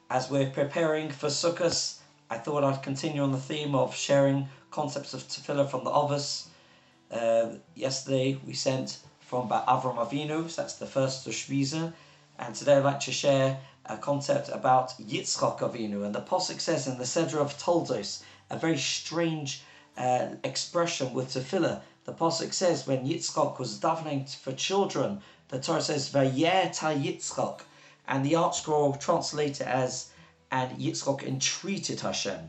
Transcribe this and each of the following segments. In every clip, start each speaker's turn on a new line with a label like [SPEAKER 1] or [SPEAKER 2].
[SPEAKER 1] As we're preparing for Sukkot, I thought I'd continue on the theme of sharing concepts of Tefilla from the Ovis. Yesterday we sent from Avram Avinu, so that's the first of Shviza, and today I'd like to share a concept about Yitzhak Avinu. And the Pasuk says in the Seder of Toldos, a very strange expression with Tefillah. The Pasuk says when Yitzhak was davening for children, the Torah says Vayeta Yitzhak, and the Art Scroll translates it as and Yitzhak entreated Hashem.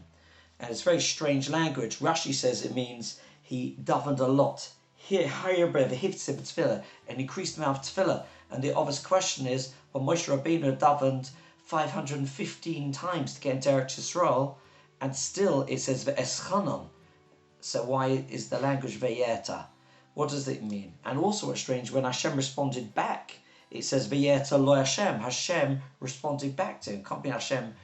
[SPEAKER 1] And it's very strange language. Rashi says it means he davened a lot. And increased the amount of tefillah. And the obvious question is, well, Moshe Rabbeinu davened 515 times to get into Eretz Yisrael, and still it says ve'eschanon. So why is the language ve'yeta? What does it mean? And also what's strange, when Hashem responded back, it says ve'yeta lo Hashem. Hashem responded back to him. Can't be Hashem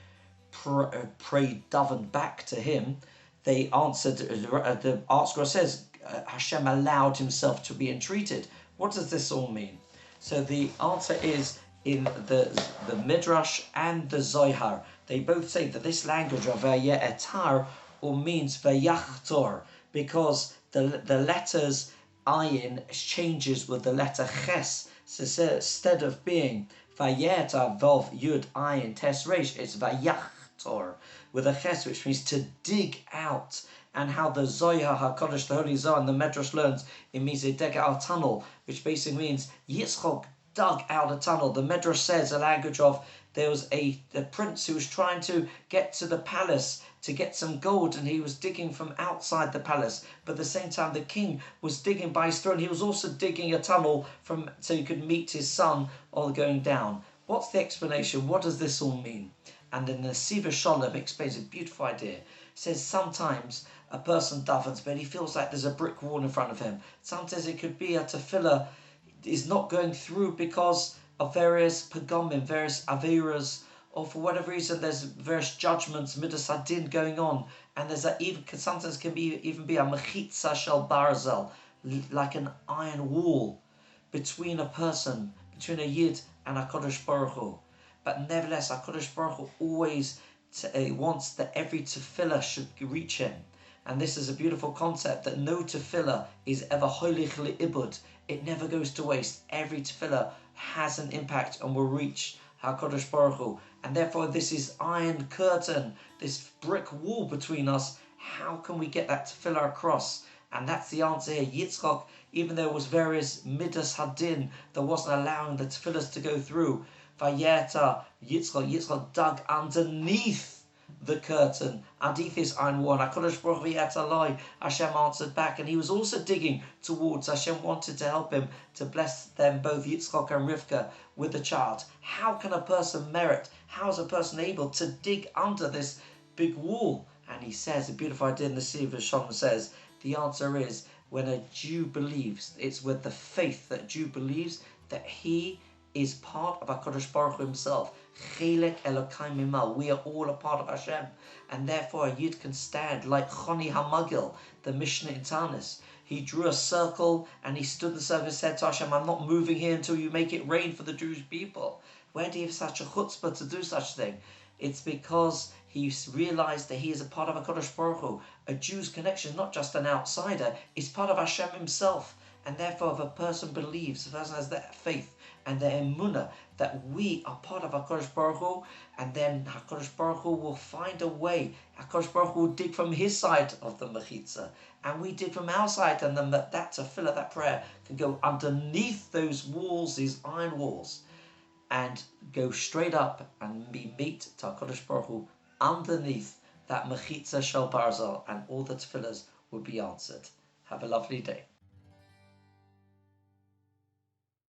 [SPEAKER 1] prayed, davened back to him. They answered, the Art Scroll says, Hashem allowed himself to be entreated. What does this all mean? So the answer is in the Midrash and the Zohar. They both say that this language of Vayetar or means Vayachtor, because the letters ayin changes with the letter ches. So instead of being Vayeta Vov Yud Ayin Tes Reish, it's Vayachtor with a ches, which means to dig out. And how the Zohar HaKadosh, the Holy Zohar, and the Medrash learns, it means they dig out a tunnel, which basically means Yitzchak dug out a tunnel. The Medrash says a language of, there was a prince who was trying to get to the palace to get some gold, and he was digging from outside the palace. But at the same time, the king was digging by his throne. He was also digging a tunnel so he could meet his son or going down. What's the explanation? What does this all mean? And then the Siva Sholem explains a beautiful idea. It says sometimes a person davens, but he feels like there's a brick wall in front of him. Sometimes it could be a tefillah is not going through because of various pagomim, various averas, or for whatever reason there's various judgments, midas hadin going on, and there's sometimes can be even be a mechitza shel barzel, like an iron wall between a person, between a yid and a Kodesh Baruch Hu. But nevertheless, a Kodesh Baruch Hu always wants that every tefillah should reach him. And this is a beautiful concept, that no tefillah is ever holich li'ibud. It never goes to waste. Every tefillah has an impact and will reach HaKadosh Baruch Hu. And therefore this is iron curtain, this brick wall between us. How can we get that tefillah across? And that's the answer here. Yitzchak, even though there was various midas hadin that wasn't allowing the tefillahs to go through, Vayeta, Yitzchak dug underneath the curtain, underneath this iron wall. HaKadosh Baruch Hu Yata, Hashem answered back, and he was also digging towards. Hashem wanted to help him to bless them both, Yitzchak and Rivka, with a child. How can a person merit? How is a person able to dig under this big wall? And he says, a beautiful idea in the Siva Shalom says, the answer is when a Jew believes. It's with the faith that a Jew believes that he is part of HaKadosh Baruch Hu himself. Chelek Elokai Mimal. We are all a part of Hashem. And therefore a Yid can stand like Choni HaMagil, the Mishnah in Tanis. He drew a circle and he stood in the circle and said to Hashem, I'm not moving here until you make it rain for the Jewish people. Where do you have such a chutzpah to do such a thing? It's because he realized that he is a part of HaKadosh Baruch Hu. A Jew's connection, not just an outsider, is part of Hashem himself. And therefore, if a person believes, if a person has that faith and the emunah that we are part of HaKadosh Baruch Hu, and then HaKadosh Baruch Hu will find a way. HaKadosh Baruch Hu will dig from his side of the mechitza, and we dig from our side, and then that tefillah, that prayer, can go underneath those walls, these iron walls, and go straight up and meet to HaKadosh Baruch Hu underneath that mechitza shel barzel, and all the tefillahs will be answered. Have a lovely day.